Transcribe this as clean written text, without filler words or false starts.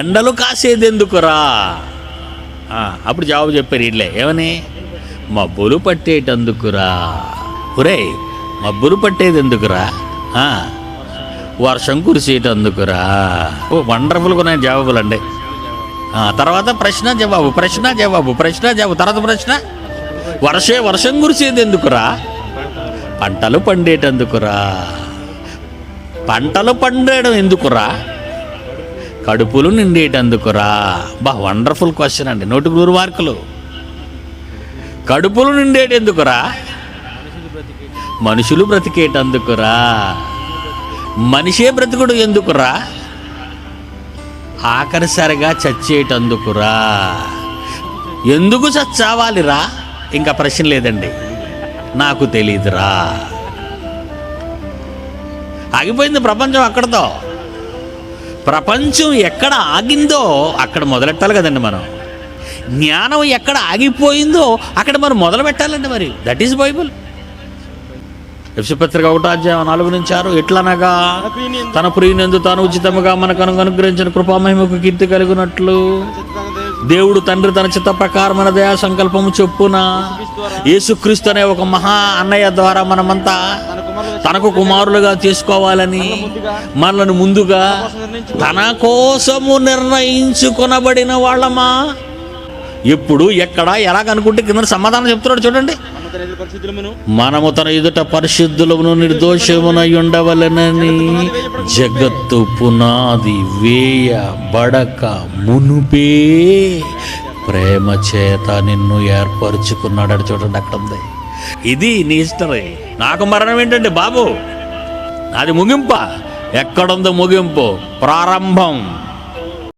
ఎండలు కాసేది ఎందుకురా? అప్పుడు జవాబు చెప్పారు ఇట్లే, ఏమని? మబ్బులు పట్టేటందుకురా. ఒరే, మబ్బులు పట్టేది ఎందుకురా? వర్షం కురిసేటందుకురా. ఓ వండర్ఫుల్గా ఉన్నాయి జవాబులు అండి. తర్వాత ప్రశ్న జవాబు, ప్రశ్న జవాబు, ప్రశ్న జవాబు. తర్వాత ప్రశ్న, వర్షం కురిసేది ఎందుకురా? పంటలు పండేటందుకురా. పంటలు పండేయడం ఎందుకురా? కడుపులు నిండేటందుకురా. వండర్ఫుల్ క్వశ్చన్ అండి, 100 మార్కులు. కడుపులు నిండేటెందుకురా? మనుషులు బ్రతికేటందుకురా. మనిషే బ్రతుకుడు ఎందుకురా? ఆఖరిసరిగా చచ్చేటందుకురా. ఎందుకు చచ్చావాలిరా? ఇంకా ప్రశ్న లేదండి, నాకు తెలీదురా. ఆగిపోయింది ప్రపంచం అక్కడతో. ప్రపంచం ఎక్కడ ఆగిందో అక్కడ మొదలెట్టాలి కదండి మనం. జ్ఞానం ఎక్కడ ఆగిపోయిందో అక్కడ మనం మొదలు పెట్టాలండి. మరి దట్ ఈజ్ బైబుల్. ఎఫెసీ పత్రిక 1:4-6 ఎట్లనగా తన ప్రియునందు తాను ఉచితముగా మనకు అనుగ్రహించిన కృపామహిమకు కీర్తి కలిగినట్లు దేవుడు తండ్రి తన చిత్త ప్రకారమైన దయా సంకల్పము చొప్పున యేసుక్రీస్తు అనే ఒక మహా అన్నయ్య ద్వారా మనమంతా తనకు కుమారులుగా చేసుకోవాలని మనల్ని ముందుగా తన కోసము నిర్ణయించుకొనబడిన వాళ్ళమా. ఎప్పుడు ఎక్కడ ఎలాగనుకుంటే కింద సమాధానం చెప్తున్నాడు చూడండి. మనము తన ఎదుట పరిశుద్ధులమును నిర్దోషమునై ఉండవలెనని జగత్తు పునాది వేయబడక మునుపే ప్రేమ చేత నిన్ను ఏర్పరచుకున్నాడు. చూడండి అక్కడ ఉంది. ఇది నీ హిస్టరీ. నాకు మరణం ఏంటండి బాబు? అది ముగింప. ఎక్కడుందో ముగింపు? ప్రారంభం.